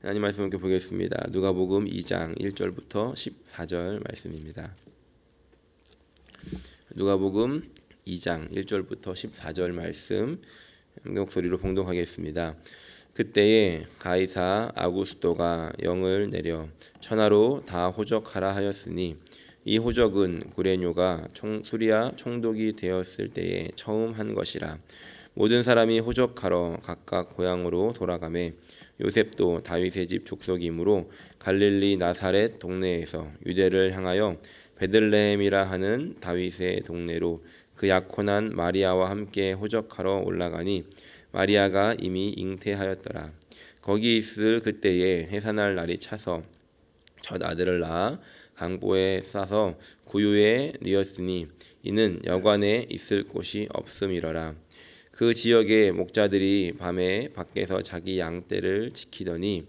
하나님 말씀 함께 보겠습니다. 누가복음 2장 1절부터 14절 말씀입니다. 누가복음 2장 1절부터 14절 말씀 목소리로 봉독하겠습니다. 그때에 가이사 아구스도가 영을 내려 천하로 다 호적하라 하였으니 이 호적은 구레뇨가 수리아 총독이 되었을 때에 처음 한 것이라. 모든 사람이 호적하러 각각 고향으로 돌아가매 요셉도 다윗의 집 족속이므로 갈릴리 나사렛 동네에서 유대를 향하여 베들레헴이라 하는 다윗의 동네로 그 약혼한 마리아와 함께 호적하러 올라가니 마리아가 이미 잉태하였더라. 거기 있을 그때에 해산할 날이 차서 첫 아들을 낳아 강보에 싸서 구유에 뉘었으니 이는 여관에 있을 곳이 없음이러라. 그 지역의 목자들이 밤에 밖에서 자기 양떼를 지키더니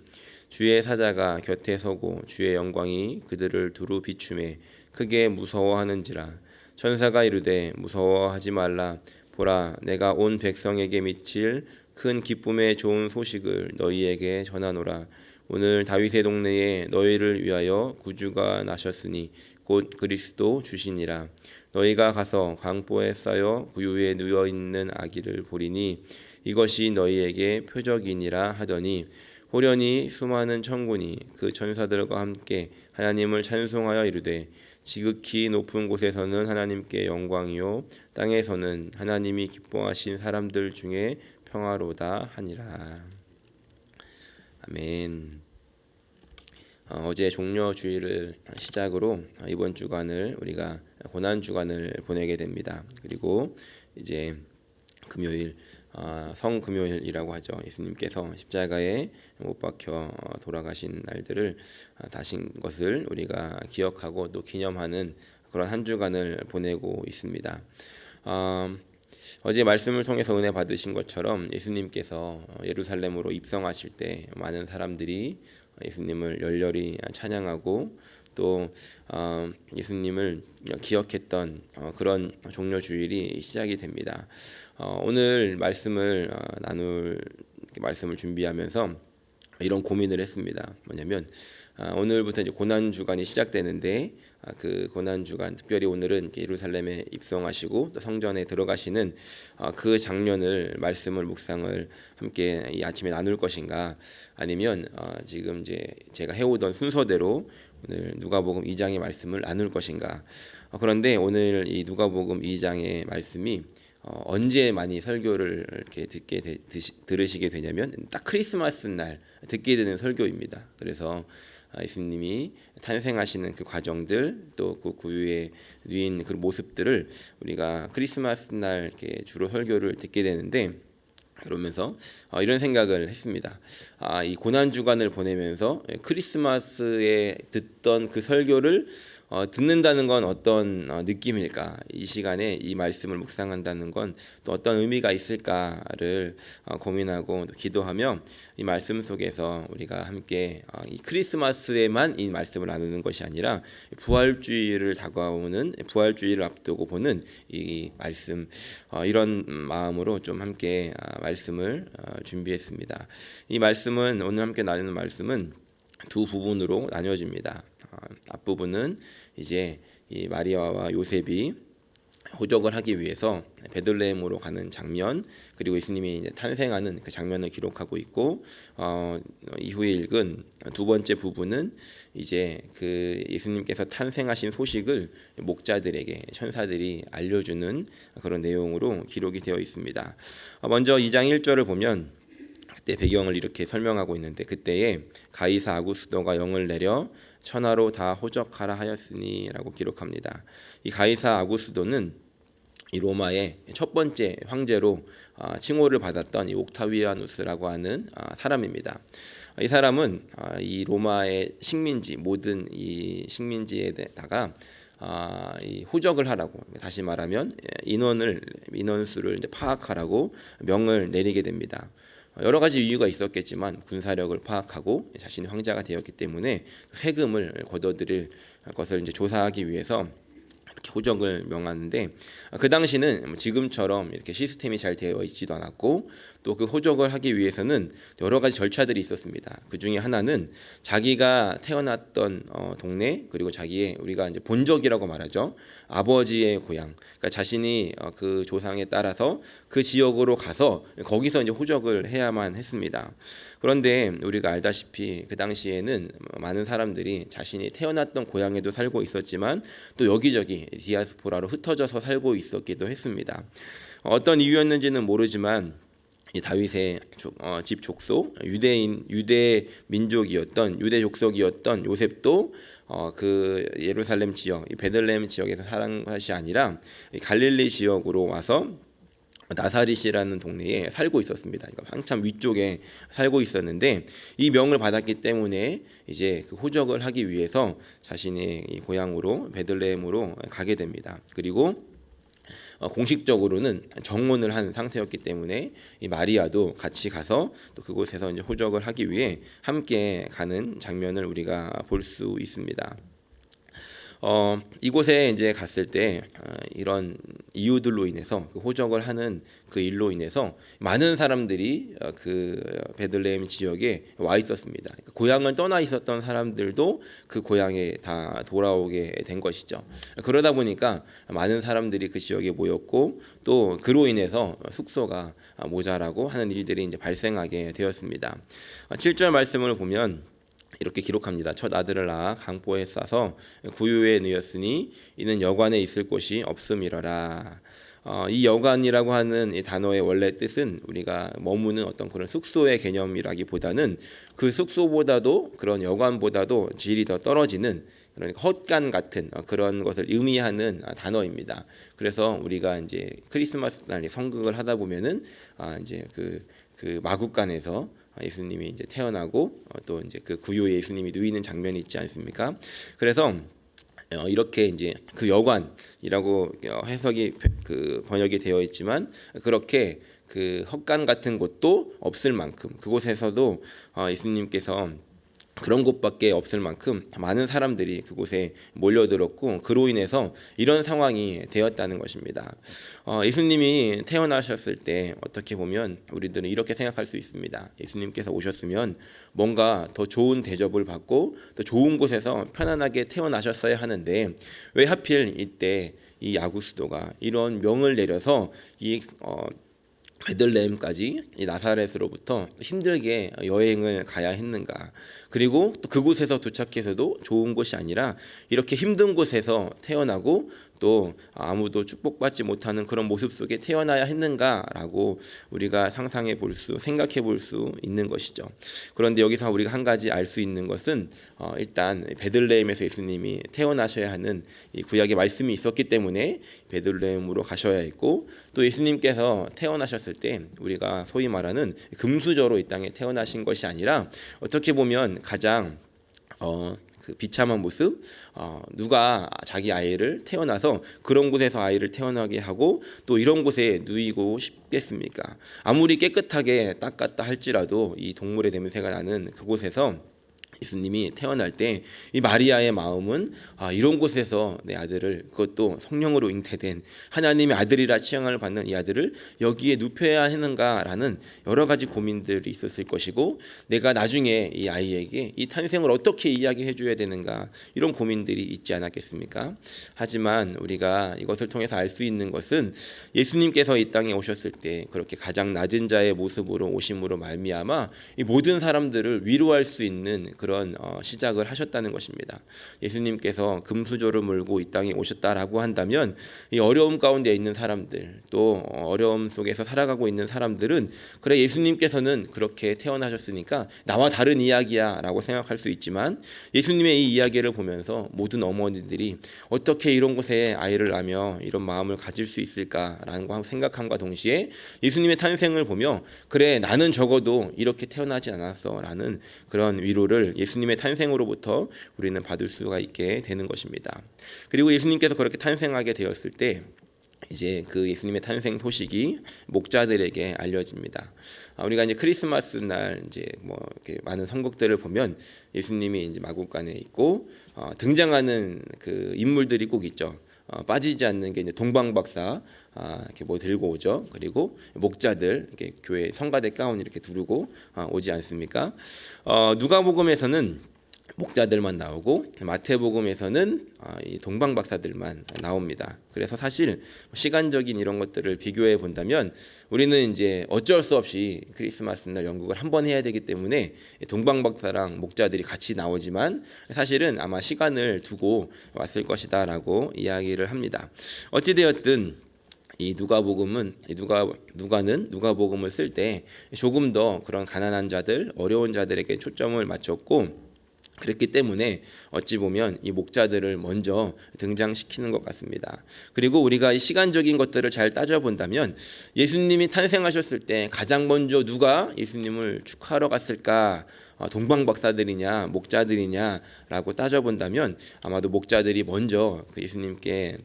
주의 사자가 곁에 서고 주의 영광이 그들을 두루 비추매 크게 무서워하는지라. 천사가 이르되 무서워하지 말라. 보라, 내가 온 백성에게 미칠 큰 기쁨의 좋은 소식을 너희에게 전하노라. 오늘 다윗의 동네에 너희를 위하여 구주가 나셨으니 곧 그리스도 주시니라. 너희가 가서 강보에 쌓여 구유에 누워 있는 아기를 보리니 이것이 너희에게 표적이니라 하더니 호련히 수많은 천군이 그 천사들과 함께 하나님을 찬송하여 이르되 지극히 높은 곳에서는 하나님께 영광이요 땅에서는 하나님이 기뻐하신 사람들 중에 평화로다 하니라. 아멘. 어제 종려주일을 시작으로 이번 주간을 우리가 고난 주간을 보내게 됩니다. 그리고 이제 금요일 성금요일이라고 하죠. 예수님께서 십자가에 못 박혀 돌아가신 날들을 다신 것을 우리가 기억하고 또 기념하는 그런 한 주간을 보내고 있습니다. 어제 말씀을 통해서 은혜 받으신 것처럼 예수님께서 예루살렘으로 입성하실 때 많은 사람들이 예수님을 열렬히 찬양하고 또 예수님을 기억했던 그런 종려주일이 시작이 됩니다. 오늘 말씀을 말씀을 준비하면서 이런 고민을 했습니다. 뭐냐면 오늘부터 이제 고난 주간이 시작되는데 그 고난 주간, 특별히 오늘은 예루살렘에 입성하시고 또 성전에 들어가시는 그 장면을 말씀을 묵상을 함께 이 아침에 나눌 것인가, 아니면 지금 이제 제가 해오던 순서대로 오늘 누가복음 2장의 말씀을 나눌 것인가. 그런데 오늘 이 누가복음 2장의 말씀이 언제 많이 설교를 이렇게 들으시게 되냐면 딱 크리스마스 날 듣게 되는 설교입니다. 그래서 예수님이 탄생하시는 그 과정들, 또 그 구유에 누인 그 모습들을 우리가 크리스마스 날 이렇게 주로 설교를 듣게 되는데, 그러면서 이런 생각을 했습니다. 이 고난 주간을 보내면서 크리스마스에 듣던 그 설교를 듣는다는 건 어떤 느낌일까? 이 시간에 이 말씀을 묵상한다는 건 또 어떤 의미가 있을까를 고민하고 또 기도하며 이 말씀 속에서 우리가 함께 이 크리스마스에만 이 말씀을 나누는 것이 아니라 부활주의를 다가오는 부활주의를 앞두고 보는 이 말씀, 이런 마음으로 좀 함께 말씀을 준비했습니다. 이 말씀은 오늘 함께 나누는 말씀은 두 부분으로 나뉘어집니다. 앞부분은 이제 이 마리아와 요셉이 호적을 하기 위해서 베들레헴으로 가는 장면, 그리고 예수님이 이제 탄생하는 그 장면을 기록하고 있고, 이후에 읽은 두 번째 부분은 이제 그 예수님께서 탄생하신 소식을 목자들에게 천사들이 알려주는 그런 내용으로 기록이 되어 있습니다. 먼저 2장 1절을 보면 그때 배경을 이렇게 설명하고 있는데, 그때에 가이사 아구스도가 영을 내려 천하로 다 호적하라 하였으니 라고 기록합니다. 이 가이사 아구스도는 이 로마의 첫 번째 황제로 칭호를 받았던 이 옥타비아누스라고 하는 사람입니다. 이 사람은 이 로마의 식민지, 모든 이 식민지에다가 이 호적을 하라고, 다시 말하면 인원수를 이제 파악하라고 명을 내리게 됩니다. 여러 가지 이유가 있었겠지만 군사력을 파악하고 자신이 황제가 되었기 때문에 세금을 걷어들일 것을 이제 조사하기 위해서 이렇게 호적을 명하는데 그 당시는 지금처럼 이렇게 시스템이 잘 되어 있지도 않았고 또 그 호적을 하기 위해서는 여러 가지 절차들이 있었습니다. 그 중에 하나는 자기가 태어났던 동네 그리고 자기의 우리가 이제 본적이라고 말하죠. 아버지의 고향, 그러니까 자신이 그 조상에 따라서 그 지역으로 가서 거기서 이제 호적을 해야만 했습니다. 그런데 우리가 알다시피 그 당시에는 많은 사람들이 자신이 태어났던 고향에도 살고 있었지만 또 여기저기 디아스포라로 흩어져서 살고 있었기도 했습니다. 어떤 이유였는지는 모르지만 이 다윗의 집 족속 유대 민족이었던 유대 족속이었던 요셉도 그 예루살렘 지역 베들레헴 지역에서 살은 것이 아니라 갈릴리 지역으로 와서 나사릿이라는 동네에 살고 있었습니다. 그러니까 한참 위쪽에 살고 있었는데 이 명을 받았기 때문에 이제 그 호적을 하기 위해서 자신의 이 고향으로 베들레헴으로 가게 됩니다. 그리고 공식적으로는 정혼을 한 상태였기 때문에 이 마리아도 같이 가서 또 그곳에서 이제 호적을 하기 위해 함께 가는 장면을 우리가 볼 수 있습니다. 이곳에 이제 갔을 때 이런 이유들로 인해서 그 호적을 하는 그 일로 인해서 많은 사람들이 그 베들레헴 지역에 와 있었습니다. 그러니까 고향을 떠나 있었던 사람들도 그 고향에 다 돌아오게 된 것이죠. 그러다 보니까 많은 사람들이 그 지역에 모였고 또 그로 인해서 숙소가 모자라고 하는 일들이 이제 발생하게 되었습니다. 7절 말씀을 보면 이렇게 기록합니다. 첫 아들을 낳아 강보에 싸서 구유에 넣었으니 이는 여관에 있을 곳이 없음이러라. 이 여관이라고 하는 이 단어의 원래 뜻은 우리가 머무는 어떤 그런 숙소의 개념이라기보다는 그 숙소보다도 그런 여관보다도 질이 더 떨어지는 그러니까 헛간 같은 그런 것을 의미하는 단어입니다. 그래서 우리가 이제 크리스마스 날 성극을 하다 보면은 이제 그 마국간에서 예수님이 이제 태어나고 또 이제 그 구유에 예수님이 누이는 장면이 있지 않습니까? 그래서 이렇게 이제 그 여관이라고 해석이 그 번역이 되어 있지만 그렇게 그 헛간 같은 곳도 없을 만큼 그곳에서도 예수님께서 그런 곳밖에 없을 만큼 많은 사람들이 그곳에 몰려들었고 그로 인해서 이런 상황이 되었다는 것입니다. 예수님이 태어나셨을 때 어떻게 보면 우리들은 이렇게 생각할 수 있습니다. 예수님께서 오셨으면 뭔가 더 좋은 대접을 받고 더 좋은 곳에서 편안하게 태어나셨어야 하는데 왜 하필 이때 이 아구스도가 이런 명을 내려서 이 베들레헴까지 이 나사렛으로부터 힘들게 여행을 가야 했는가? 그리고 또 그곳에서 도착해서도 좋은 곳이 아니라 이렇게 힘든 곳에서 태어나고 또 아무도 축복받지 못하는 그런 모습 속에 태어나야 했는가라고 우리가 생각해 볼 수 있는 것이죠. 그런데 여기서 우리가 한 가지 알 수 있는 것은 일단 베들레헴에서 예수님이 태어나셔야 하는 이 구약의 말씀이 있었기 때문에 베들레헴으로 가셔야 했고 또 예수님께서 태어나셨을 때 우리가 소위 말하는 금수저로 이 땅에 태어나신 것이 아니라 어떻게 보면 가장 그 비참한 모습, 누가 자기 아이를 태어나서 그런 곳에서 아이를 태어나게 하고 또 이런 곳에 누이고 싶겠습니까? 아무리 깨끗하게 닦았다 할지라도 이 동물의 냄새가 나는 그곳에서 예수님이 태어날 때 이 마리아의 마음은 이런 곳에서 내 아들을 그것도 성령으로 잉태된 하나님의 아들이라 칭함을 받는 이 아들을 여기에 눕혀야 하는가라는 여러 가지 고민들이 있었을 것이고 내가 나중에 이 아이에게 이 탄생을 어떻게 이야기해 줘야 되는가 이런 고민들이 있지 않았겠습니까? 하지만 우리가 이것을 통해서 알 수 있는 것은 예수님께서 이 땅에 오셨을 때 그렇게 가장 낮은 자의 모습으로 오심으로 말미암아 이 모든 사람들을 위로할 수 있는 그런 시작을 하셨다는 것입니다. 예수님께서 금수저를 몰고 이 땅에 오셨다라고 한다면 이 어려움 가운데 있는 사람들 또 어려움 속에서 살아가고 있는 사람들은 그래 예수님께서는 그렇게 태어나셨으니까 나와 다른 이야기야라고 생각할 수 있지만 예수님의 이 이야기를 보면서 모든 어머니들이 어떻게 이런 곳에 아이를 낳으며 이런 마음을 가질 수 있을까라는 거 생각함과 동시에 예수님의 탄생을 보며 그래 나는 적어도 이렇게 태어나지 않았어라는 그런 위로를 예수님의 탄생으로부터 우리는 받을 수가 있게 되는 것입니다. 그리고 예수님께서 그렇게 탄생하게 되었을 때 이제 그 예수님의 탄생 소식이 목자들에게 알려집니다. 우리가 이제 크리스마스 날 이제 뭐 이렇게 많은 선곡들을 보면 예수님이 이제 마구간에 있고 등장하는 그 인물들이 꼭 있죠. 빠지지 않는 게 이제 동방박사 이렇게 뭐 들고 오죠. 그리고 목자들 이렇게 교회 성가대 가운 이렇게 두르고 오지 않습니까? 누가복음에서는 목자들만 나오고 마태복음에서는 이 동방박사들만 나옵니다. 그래서 사실 시간적인 이런 것들을 비교해 본다면 우리는 이제 어쩔 수 없이 크리스마스 날 연극을 한번 해야 되기 때문에 동방박사랑 목자들이 같이 나오지만 사실은 아마 시간을 두고 왔을 것이다라고 이야기를 합니다. 어찌되었든 이 누가복음은 누가는 누가복음을 쓸 때 조금 더 그런 가난한 자들, 어려운 자들에게 초점을 맞췄고 그랬기 때문에 어찌 보면 이 목자들을 먼저 등장시키는 것 같습니다. 그리고 우리가 이 시간적인 것들을 잘 따져본다면 예수님이 탄생하셨을 때 가장 먼저 누가 예수님을 축하하러 갔을까? 동방박사들이냐 목자들이냐라고 따져본다면 아마도 목자들이 먼저 그 예수님께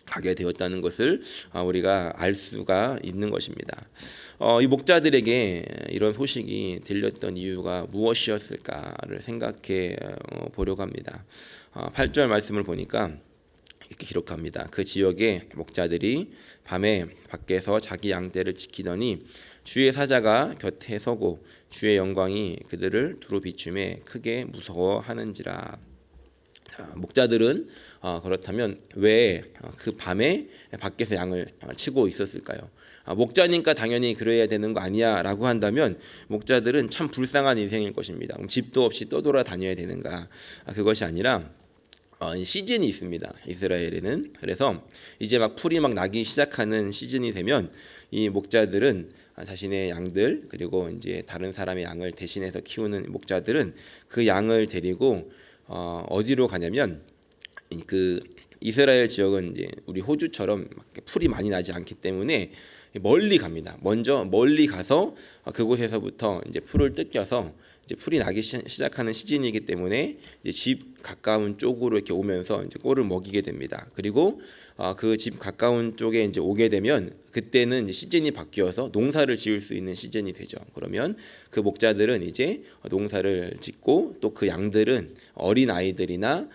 가게 되었다는 것을 우리가 알 수가 있는 것입니다. 이 목자들에게 이런 소식이 들렸던 이유가 무엇이었을까를 생각해 보려고 합니다. 8절 말씀을 보니까 이렇게 기록합니다. 그 지역의 목자들이 밤에 밖에서 자기 양떼를 지키더니 주의 사자가 곁에 서고 주의 영광이 그들을 두루 비추매 크게 무서워하는지라. 목자들은 그렇다면 왜 그 밤에 밖에서 양을 치고 있었을까요? 목자니까 당연히 그래야 되는 거 아니야 라고 한다면 목자들은 참 불쌍한 인생일 것입니다. 집도 없이 떠돌아다녀야 되는가? 그것이 아니라 시즌이 있습니다. 이스라엘에는. 그래서 이제 막 풀이 막 나기 시작하는 시즌이 되면 이 목자들은 자신의 양들 그리고 이제 다른 사람의 양을 대신해서 키우는 목자들은 그 양을 데리고 어디로 가냐면 그 이스라엘 지역은 이제 우리 호주처럼 풀이 많이 나지 않기 때문에 멀리 갑니다. 먼저 멀리 가서 그곳에서부터 이제 풀을 뜯겨서 이제 풀이 나기 시작하는 시즌이기 때문에 이제 집 가까운 쪽으로 이렇게 오면서 이제 꼴을 먹이게 됩니다. 그리고 그 집 가까운 쪽에 이제 오게 되면 그때는 이제 시즌이 바뀌어서 농사를 지을 수 있는 시즌이 되죠. 그러면 그 목자들은 이제 농사를 짓고 또 그 양들은 어린 아이들이나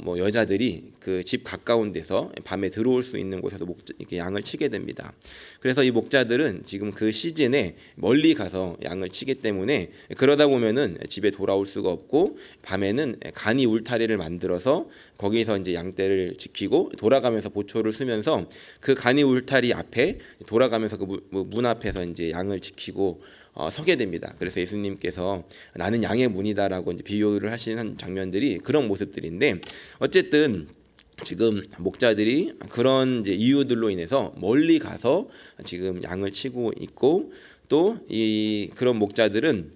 뭐 여자들이 그 집 가까운 데서 밤에 들어올 수 있는 곳에서 이렇게 양을 치게 됩니다. 그래서 이 목자들은 지금 그 시즌에 멀리 가서 양을 치기 때문에 그러다 보면은 집에 돌아올 수가 없고 밤에는 간이 울타리를 만들어서 거기서 이제 양떼를 지키고 돌아가면서 보초를 쓰면서 그 간이 울타리 앞에 돌아가면서 그 문 앞에서 이제 양을 지키고 서게 됩니다. 그래서 예수님께서 나는 양의 문이다라고 이제 비유를 하시는 장면들이 그런 모습들인데 어쨌든 지금 목자들이 그런 이제 이유들로 인해서 멀리 가서 지금 양을 치고 있고 또 이 그런 목자들은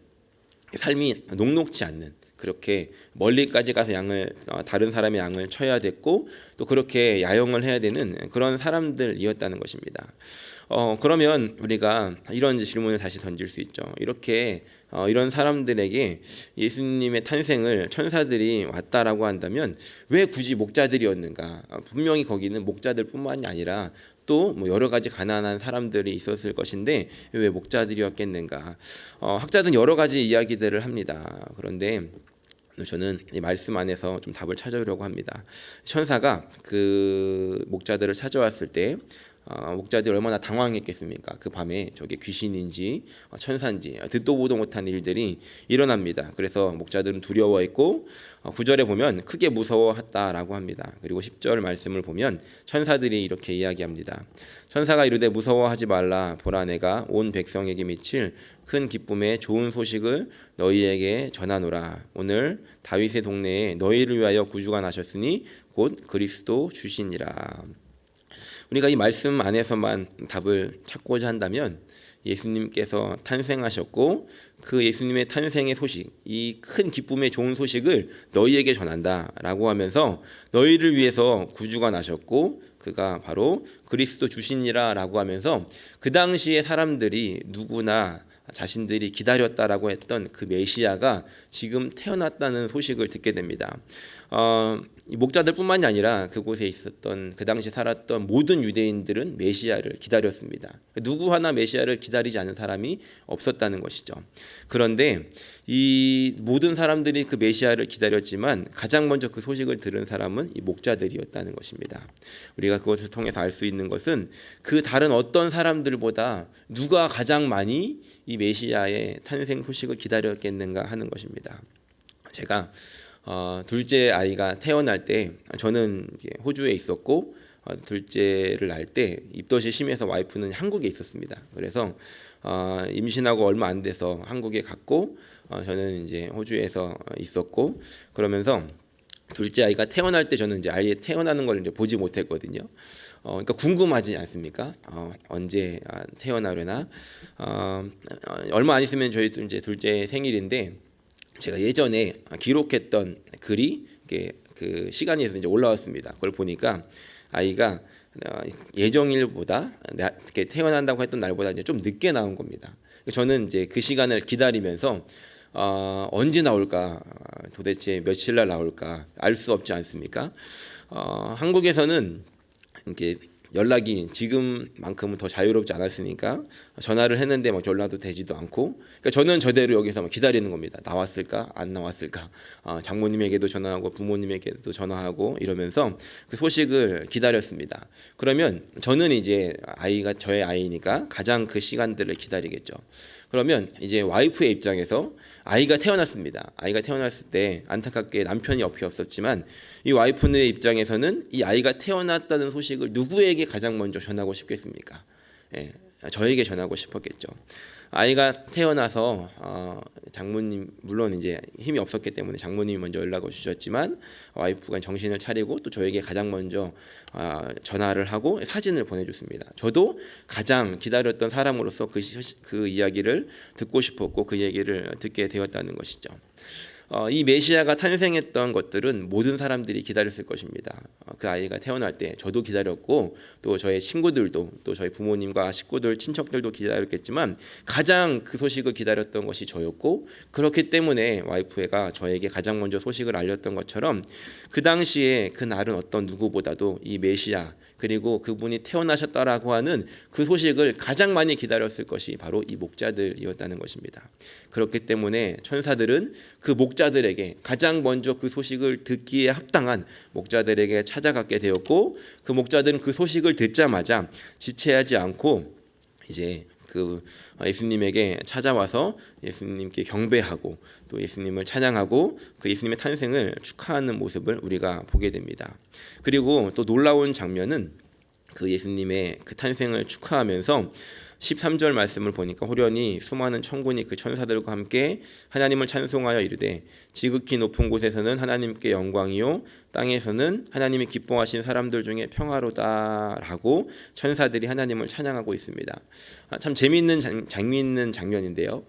삶이 녹록지 않는 그렇게 멀리까지 가서 양을 다른 사람의 양을 쳐야 됐고 또 그렇게 야영을 해야 되는 그런 사람들이었다는 것입니다. 그러면 우리가 이런 질문을 다시 던질 수 있죠. 이렇게 이런 사람들에게 예수님의 탄생을 천사들이 왔다라고 한다면 왜 굳이 목자들이었는가? 분명히 거기는 목자들뿐만이 아니라 또 뭐 여러 가지 가난한 사람들이 있었을 것인데 왜 목자들이었겠는가? 학자들은 여러 가지 이야기들을 합니다. 그런데 저는 이 말씀 안에서 좀 답을 찾으려고 합니다. 천사가 그 목자들을 찾아왔을 때 목자들이 얼마나 당황했겠습니까? 그 밤에 저게 귀신인지 천사인지 듣도 보도 못한 일들이 일어납니다. 그래서 목자들은 두려워했고 9절에 보면 크게 무서워했다라고 합니다. 그리고 10절 말씀을 보면 천사들이 이렇게 이야기합니다. 천사가 이르되 무서워하지 말라. 보라 내가 온 백성에게 미칠 큰 기쁨의 좋은 소식을 너희에게 전하노라. 오늘 다윗의 동네에 너희를 위하여 구주가 나셨으니 곧 그리스도 주시니라. 우리가 이 말씀 안에서만 답을 찾고자 한다면 예수님께서 탄생하셨고 그 예수님의 탄생의 소식, 이 큰 기쁨의 좋은 소식을 너희에게 전한다라고 하면서 너희를 위해서 구주가 나셨고 그가 바로 그리스도 주시니라라고 하면서 그 당시의 사람들이 누구나 자신들이 기다렸다라고 했던 그 메시아가 지금 태어났다는 소식을 듣게 됩니다. 이 목자들뿐만이 아니라 그곳에 있었던 그 당시 살았던 모든 유대인들은 메시아를 기다렸습니다. 누구 하나 메시아를 기다리지 않은 사람이 없었다는 것이죠. 그런데 이 모든 사람들이 그 메시아를 기다렸지만 가장 먼저 그 소식을 들은 사람은 이 목자들이었다는 것입니다. 우리가 그것을 통해서 알 수 있는 것은 그 다른 어떤 사람들보다 누가 가장 많이 이 메시아의 탄생 소식을 기다렸겠는가 하는 것입니다. 제가 둘째 아이가 태어날 때 저는 호주에 있었고 둘째를 낳을 때 입덧이 심해서 와이프는 한국에 있었습니다. 그래서 임신하고 얼마 안 돼서 한국에 갔고 저는 이제 호주에서 있었고 그러면서 둘째 아이가 태어날 때 저는 이제 아이 태어나는 걸 이제 보지 못했거든요. 그러니까 궁금하지 않습니까? 언제 태어나려나? 얼마 안 있으면 저희 이제 둘째 생일인데 제가 예전에 기록했던 글이 그 시간이 이제 올라왔습니다. 그걸 보니까 아이가 예정일보다 태어난다고 했던 날보다 이제 좀 늦게 나온 겁니다. 저는 이제 그 시간을 기다리면서 언제 나올까, 도대체 며칠 날 나올까 알 수 없지 않습니까? 한국에서는 이렇게 연락이 지금만큼은 더 자유롭지 않았으니까 전화를 했는데 막 연락도 되지도 않고, 그러니까 저는 저대로 여기서 막 기다리는 겁니다. 나왔을까 안 나왔을까, 장모님에게도 전화하고 부모님에게도 전화하고 이러면서 그 소식을 기다렸습니다. 그러면 저는 이제 아이가 저의 아이니까 가장 그 시간들을 기다리겠죠. 그러면 이제 와이프의 입장에서 아이가 태어났습니다. 아이가 태어났을 때 안타깝게 남편이 옆에 없었지만 이 와이프의 입장에서는 이 아이가 태어났다는 소식을 누구에게 가장 먼저 전하고 싶겠습니까? 저에게 전하고 싶었겠죠. 아이가 태어나서 장모님, 물론 이제 힘이 없었기 때문에 장모님이 먼저 연락을 주셨지만 와이프가 정신을 차리고 또 저에게 가장 먼저 전화를 하고 사진을 보내줬습니다. 저도 가장 기다렸던 사람으로서 그 이야기를 듣고 싶었고 그 얘기를 듣게 되었다는 것이죠. 이 메시아가 탄생했던 것들은 모든 사람들이 기다렸을 것입니다. 그 아이가 태어날 때 저도 기다렸고 또 저의 친구들도 또 저희 부모님과 식구들, 친척들도 기다렸겠지만 가장 그 소식을 기다렸던 것이 저였고, 그렇기 때문에 와이프가 저에게 가장 먼저 소식을 알렸던 것처럼 그 당시에 그 날은 어떤 누구보다도 이 메시아 그리고 그분이 태어나셨다라고 하는 그 소식을 가장 많이 기다렸을 것이 바로 이 목자들이었다는 것입니다. 그렇기 때문에 천사들은 그 목자들에게 가장 먼저 그 소식을 듣기에 합당한 목자들에게 찾아가게 되었고, 그 목자들은 그 소식을 듣자마자 지체하지 않고 이제 그 예수님에게 찾아와서 예수님께 경배하고 또 예수님을 찬양하고 그 예수님의 탄생을 축하하는 모습을 우리가 보게 됩니다. 그리고 또 놀라운 장면은 그 예수님의 그 탄생을 축하하면서 13절 말씀을 보니까 호련히 수많은 천군이 그 천사들과 함께 하나님을 찬송하여 이르되 지극히 높은 곳에서는 하나님께 영광이요 땅에서는 하나님이 기뻐하신 사람들 중에 평화로다라고 천사들이 하나님을 찬양하고 있습니다. 참 재미있는 재미있는 장면인데요.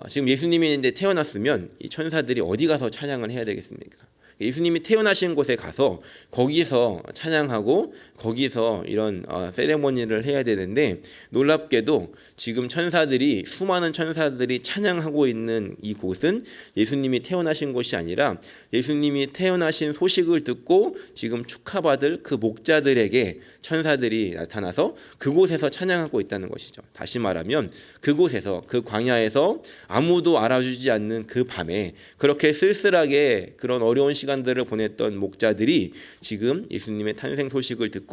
지금 예수님이 이제 태어났으면 이 천사들이 어디 가서 찬양을 해야 되겠습니까? 예수님이 태어나신 곳에 가서 거기서 찬양하고 거기서 이런 세레모니를 해야 되는데, 놀랍게도 지금 수많은 천사들이 찬양하고 있는 이 곳은 예수님이 태어나신 곳이 아니라 예수님이 태어나신 소식을 듣고 지금 축하받을 그 목자들에게 천사들이 나타나서 그곳에서 찬양하고 있다는 것이죠. 다시 말하면 그곳에서, 그 광야에서 아무도 알아주지 않는 그 밤에 그렇게 쓸쓸하게 그런 어려운 시간들을 보냈던 목자들이 지금 예수님의 탄생 소식을 듣고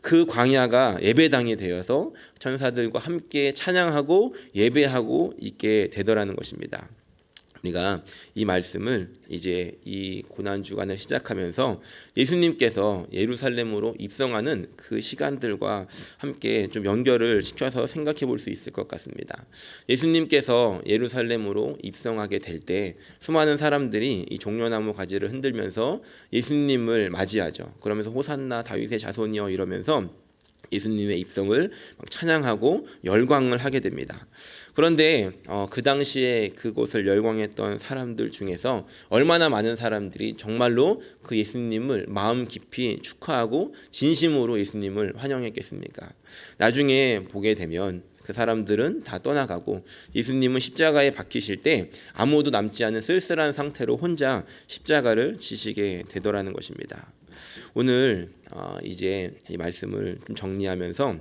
그 광야가 예배당이 되어서 천사들과 함께 찬양하고 예배하고 있게 되더라는 것입니다. 우리가 이 말씀을 이제 이 고난 주간을 시작하면서 예수님께서 예루살렘으로 입성하는 그 시간들과 함께 좀 연결을 시켜서 생각해 볼 수 있을 것 같습니다. 예수님께서 예루살렘으로 입성하게 될 때 수많은 사람들이 이 종려나무 가지를 흔들면서 예수님을 맞이하죠. 그러면서 호산나 다윗의 자손이여 이러면서 예수님의 입성을 찬양하고 열광을 하게 됩니다. 그런데 그 당시에 그곳을 열광했던 사람들 중에서 얼마나 많은 사람들이 정말로 그 예수님을 마음 깊이 축하하고 진심으로 예수님을 환영했겠습니까? 나중에 보게 되면 그 사람들은 다 떠나가고 예수님은 십자가에 박히실 때 아무도 남지 않은 쓸쓸한 상태로 혼자 십자가를 지시게 되더라는 것입니다. 오늘 이제 이 말씀을 좀 정리하면서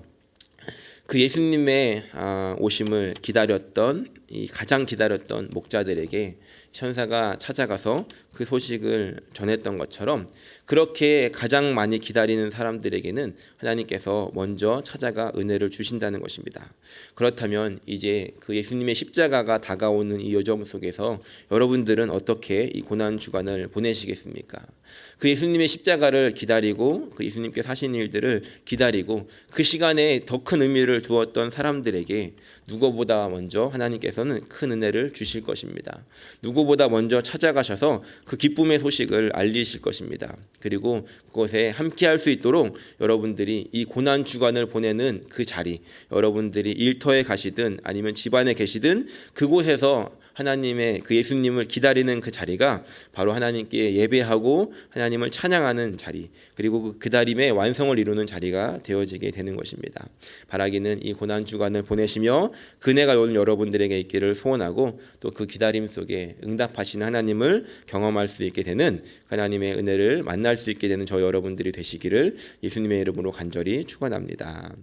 그 예수님의 오심을 기다렸던 가장 기다렸던 목자들에게 천사가 찾아가서 그 소식을 전했던 것처럼 그렇게 가장 많이 기다리는 사람들에게는 하나님께서 먼저 찾아가 은혜를 주신다는 것입니다. 그렇다면 이제 그 예수님의 십자가가 다가오는 이 여정 속에서 여러분들은 어떻게 이 고난 주간을 보내시겠습니까? 그 예수님의 십자가를 기다리고 그 예수님께서 하신 일들을 기다리고 그 시간에 더 큰 의미를 두었던 사람들에게 누구보다 먼저 하나님께서는 큰 은혜를 주실 것입니다. 누구보다 먼저 찾아가셔서 그 기쁨의 소식을 알리실 것입니다. 그리고 그것에 함께할 수 있도록 여러분들이 이 고난 주간을 보내는 그 자리, 여러분들이 일터에 가시든 아니면 집안에 계시든 그곳에서 하나님의 그 예수님을 기다리는 그 자리가 바로 하나님께 예배하고 하나님을 찬양하는 자리, 그리고 그 기다림의 완성을 이루는 자리가 되어지게 되는 것입니다. 바라기는 이 고난 주간을 보내시며 그네가 오늘 여러분들에게 있기를 소원하고 또 그 기다림 속에 응답하시는 하나님을 경험할 수 있게 되는 하나님의 은혜를 만날 수 있게 되는 저 여러분들이 되시기를 예수님의 이름으로 간절히 축원합니다.